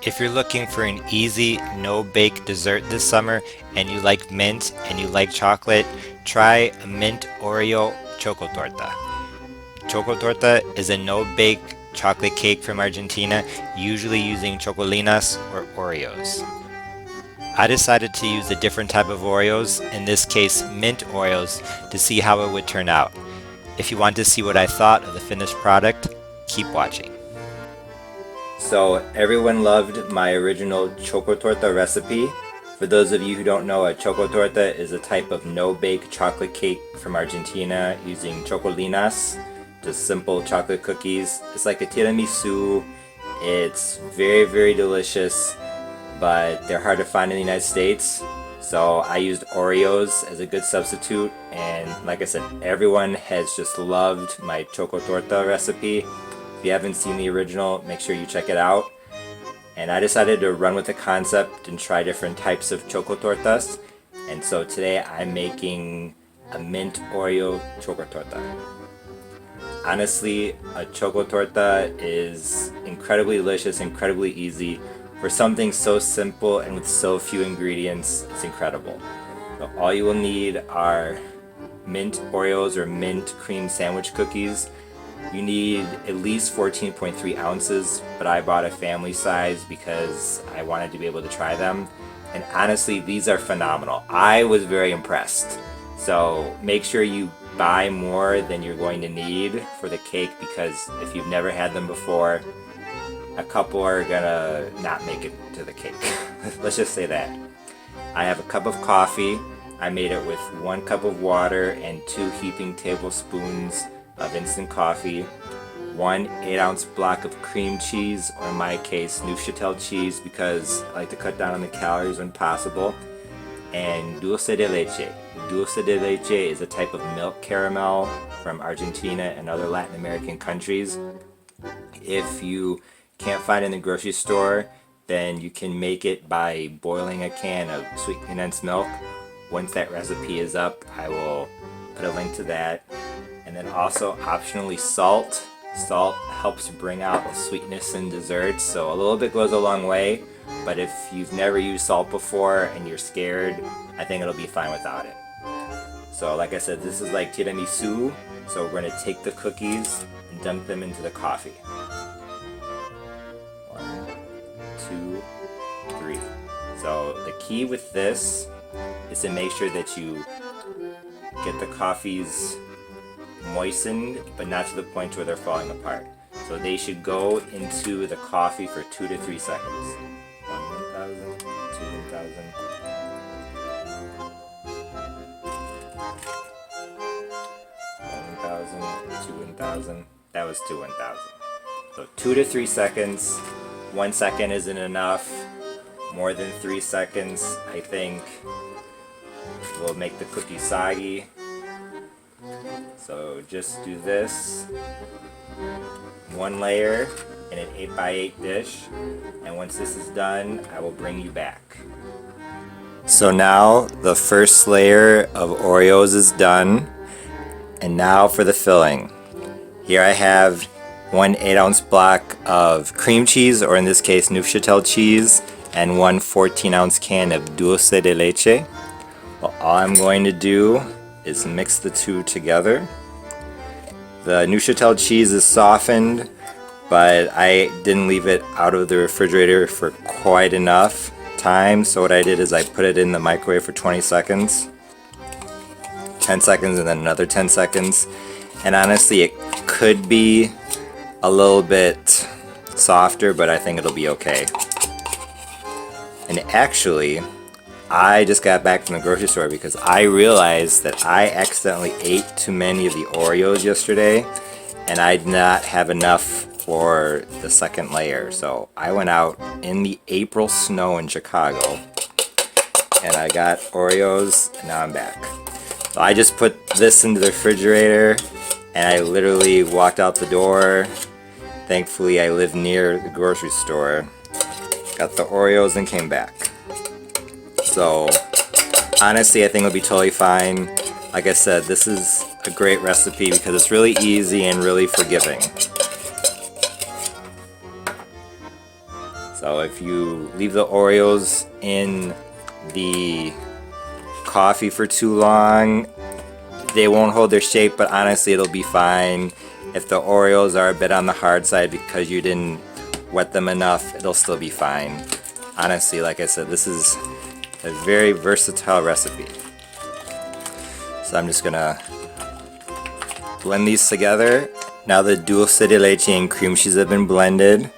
If you're looking for an easy, no-bake dessert this summer and you like mint and you like chocolate, try a mint Oreo Chocotorta. Chocotorta is a no-bake chocolate cake from Argentina, usually using chocolinas or Oreos. I decided to use a different type of Oreos, in this case mint Oreos, to see how it would turn out. If you want to see what I thought of the finished product, keep watching. So everyone loved my original Chocotorta recipe. For those of you who don't know, a Chocotorta is a type of no-bake chocolate cake from Argentina using chocolinas, just simple chocolate cookies. It's like a tiramisu. It's very, very delicious, but they're hard to find in the United States. So I used Oreos as a good substitute, and like I said, everyone has just loved my Chocotorta recipe. If you haven't seen the original, make sure you check it out. And I decided to run with the concept and try different types of Chocotortas. And so today I'm making a mint Oreo Chocotorta. Honestly, a Chocotorta is incredibly delicious, incredibly easy. For something so simple and with so few ingredients, it's incredible. So all you will need are mint Oreos or mint cream sandwich cookies. You need at least 14.3 ounces, but I bought a family size because I wanted to be able to try them. And honestly, these are phenomenal. I was very impressed. So make sure you buy more than you're going to need for the cake, because if you've never had them before, a couple are gonna not make it to the cake. Let's just say that. I have a cup of coffee. I made it with 1 cup of water and 2 heaping tablespoons of instant coffee, 1 8-ounce block of cream cheese, or in my case, Neuchâtel cheese, because I like to cut down on the calories when possible, and dulce de leche. Dulce de leche is a type of milk caramel from Argentina and other Latin American countries. If you can't find it in the grocery store, then you can make it by boiling a can of sweet condensed milk. Once that recipe is up, I will put a link to that. And then also optionally salt. Salt helps bring out the sweetness in desserts, so a little bit goes a long way. But if you've never used salt before and you're scared, I think it'll be fine without it. So like I said, this is like tiramisu, so we're going to take the cookies and dunk them into the coffee. 1, 2, 3. So the key with this is to make sure that you get the coffees moistened, but not to the point where they're falling apart. So they should go into the coffee for 2 to 3 seconds. 1,000, 2,000. 1,000, 2,000. That was 2,000. So 2 to 3 seconds. 1 second isn't enough. More than 3 seconds, I think, will make the cookie soggy. So just do this, 1 layer in an 8x8 dish, and once this is done, I will bring you back. So now the first layer of Oreos is done, and now for the filling. Here I have 1 8-ounce block of cream cheese, or in this case Neuchâtel cheese, and 1 14-ounce can of dulce de leche. Well, all I'm going to do is mix the two together. The Neuchâtel cheese is softened, but I didn't leave it out of the refrigerator for quite enough time, so what I did is I put it in the microwave for 20 seconds, 10 seconds, and then another 10 seconds. And honestly, it could be a little bit softer, but I think it'll be okay. And actually, I just got back from the grocery store because I realized that I accidentally ate too many of the Oreos yesterday, and I did not have enough for the second layer. So I went out in the April snow in Chicago and I got Oreos, and now I'm back. So I just put this into the refrigerator and I literally walked out the door. Thankfully I live near the grocery store, got the Oreos, and came back. So honestly, I think it'll be totally fine. Like I said, this is a great recipe because it's really easy and really forgiving. So if you leave the Oreos in the coffee for too long, they won't hold their shape, but honestly it'll be fine. If the Oreos are a bit on the hard side because you didn't wet them enough, it'll still be fine. Honestly, like I said, this is a very versatile recipe. So I'm just gonna blend these together. Now the dulce de leche and cream cheese have been blended.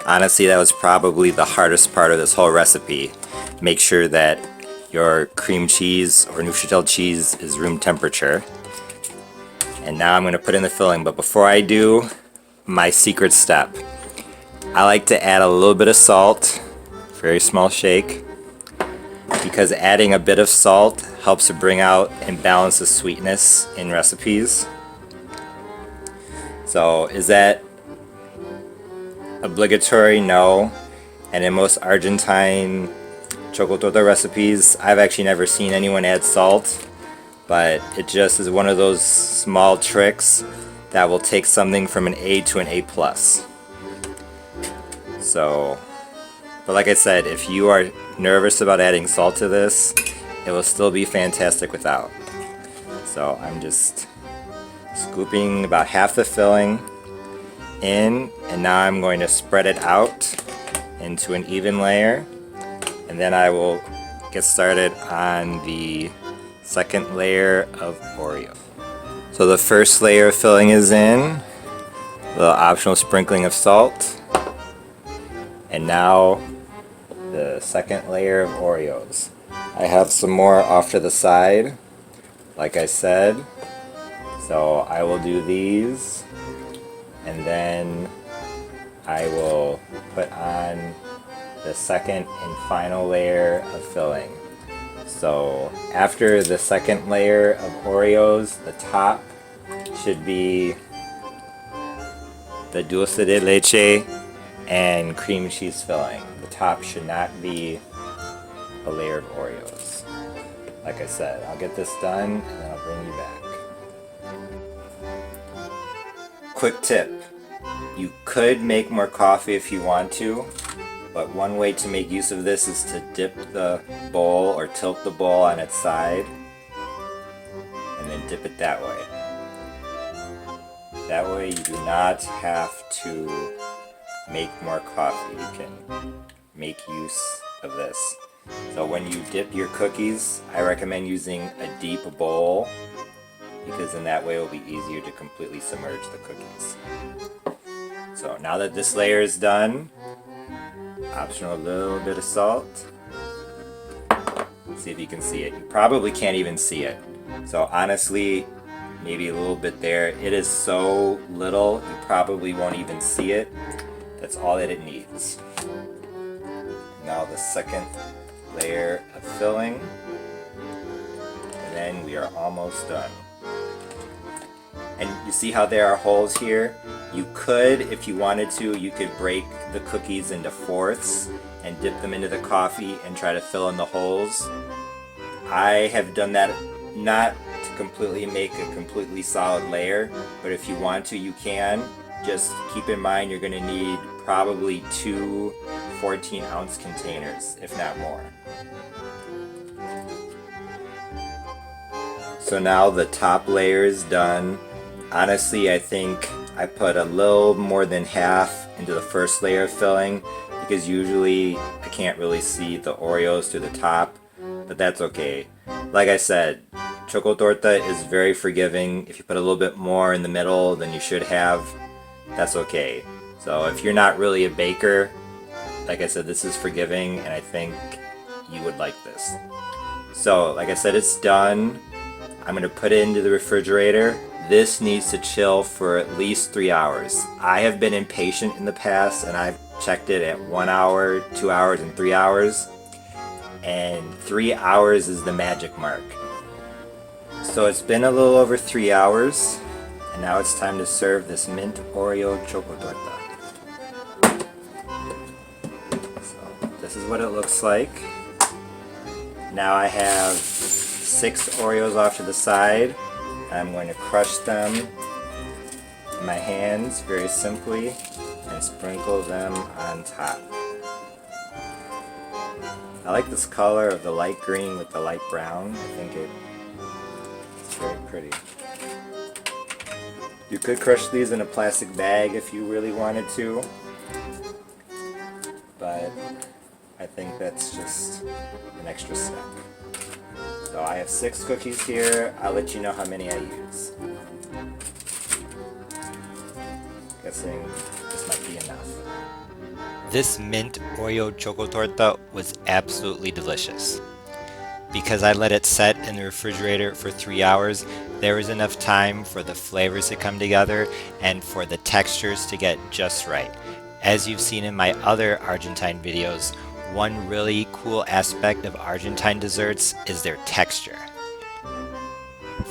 Honestly, that was probably the hardest part of this whole recipe. Make sure that your cream cheese or Neuchâtel cheese is room temperature. And now I'm going to put in the filling, but before I do, my secret step. I like to add a little bit of salt, very small shake, because adding a bit of salt helps to bring out and balance the sweetness in recipes. So is that obligatory? No. And in most Argentine Chocotorta recipes, I've actually never seen anyone add salt, but it just is one of those small tricks that will take something from an A to an A+. So, but like I said, if you are nervous about adding salt to this, it will still be fantastic without. So I'm just scooping about half the filling in, and now I'm going to spread it out into an even layer, and then I will get started on the second layer of Oreo. So the first layer of filling is in, a little optional sprinkling of salt, and now the second layer of Oreos. I have some more off to the side, like I said, so I will do these, and then I will put on the second and final layer of filling. So after the second layer of Oreos, the top should be the dulce de leche and cream cheese filling. The top should not be a layer of Oreos. Like I said, I'll get this done and then I'll bring you back. Quick tip. You could make more coffee if you want to, but one way to make use of this is to dip the bowl or tilt the bowl on its side and then dip it that way. That way you do not have to make more coffee. You can make use of this. So when you dip your cookies, I recommend using a deep bowl, because in that way it will be easier to completely submerge the cookies. So now that this layer is done, optional little bit of salt. Let's see if you can see it. You probably can't even see it. So honestly, maybe a little bit there. It is so little, you probably won't even see it. That's all that it needs. Now the second layer of filling, and then we are almost done. And you see how there are holes here? You could, if you wanted to, you could break the cookies into fourths and dip them into the coffee and try to fill in the holes. I have done that not to completely make a completely solid layer, but if you want to, you can. Just keep in mind you're going to need probably 2 14-ounce containers, if not more. So now the top layer is done. Honestly, I think I put a little more than half into the first layer of filling, because usually I can't really see the Oreos to the top, but that's okay. Like I said, Chocotorta is very forgiving. If you put a little bit more in the middle than you should have, that's okay. So if you're not really a baker, like I said, this is forgiving, and I think you would like this. So like I said, it's done. I'm going to put it into the refrigerator. This needs to chill for at least 3 hours. I have been impatient in the past, and I've checked it at 1 hour, 2 hours, and 3 hours. And 3 hours is the magic mark. So it's been a little over 3 hours, and now it's time to serve this mint Oreo Chocotorta. So this is what it looks like. Now I have 6 Oreos off to the side. I'm going to crush them in my hands very simply and sprinkle them on top. I like this color of the light green with the light brown. I think it's very pretty. You could crush these in a plastic bag if you really wanted to, but I think that's just an extra step. So I have 6 cookies here. I'll let you know how many I use. Guessing this might be enough. This mint Oreo Chocotorta was absolutely delicious. Because I let it set in the refrigerator for 3 hours, there was enough time for the flavors to come together and for the textures to get just right. As you've seen in my other Argentine videos, one really cool aspect of Argentine desserts is their texture.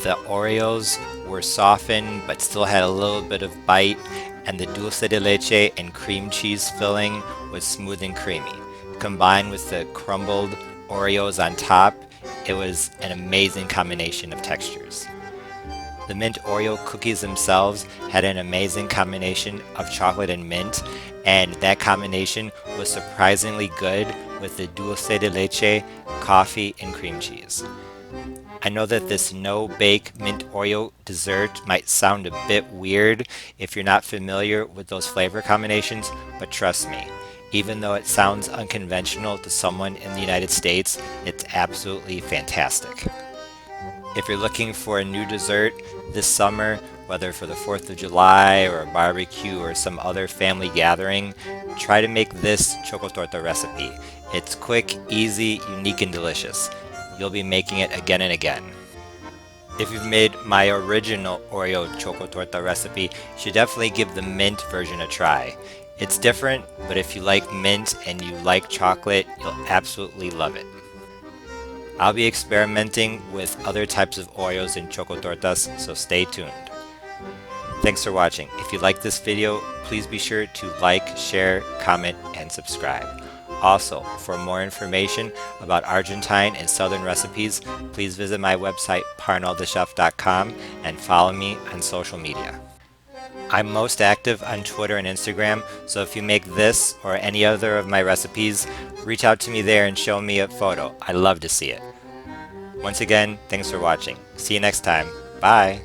The Oreos were softened but still had a little bit of bite, and the dulce de leche and cream cheese filling was smooth and creamy. Combined with the crumbled Oreos on top, it was an amazing combination of textures. The mint Oreo cookies themselves had an amazing combination of chocolate and mint, and that combination was surprisingly good with the dulce de leche, coffee, and cream cheese. I know that this no-bake mint Oreo dessert might sound a bit weird if you're not familiar with those flavor combinations, but trust me, even though it sounds unconventional to someone in the United States, it's absolutely fantastic. If you're looking for a new dessert this summer, whether for the 4th of July or a barbecue or some other family gathering, try to make this Chocotorta recipe. It's quick, easy, unique, and delicious. You'll be making it again and again. If you've made my original Oreo Chocotorta recipe, you should definitely give the mint version a try. It's different, but if you like mint and you like chocolate, you'll absolutely love it. I'll be experimenting with other types of Oreos and Chocotortas, so stay tuned. Thanks for watching. If you like this video, please be sure to like, share, comment, and subscribe. Also, for more information about Argentine and Southern recipes, please visit my website parnellthechef.com and follow me on social media. I'm most active on Twitter and Instagram, so if you make this or any other of my recipes, reach out to me there and show me a photo. I'd love to see it. Once again, thanks for watching. See you next time. Bye!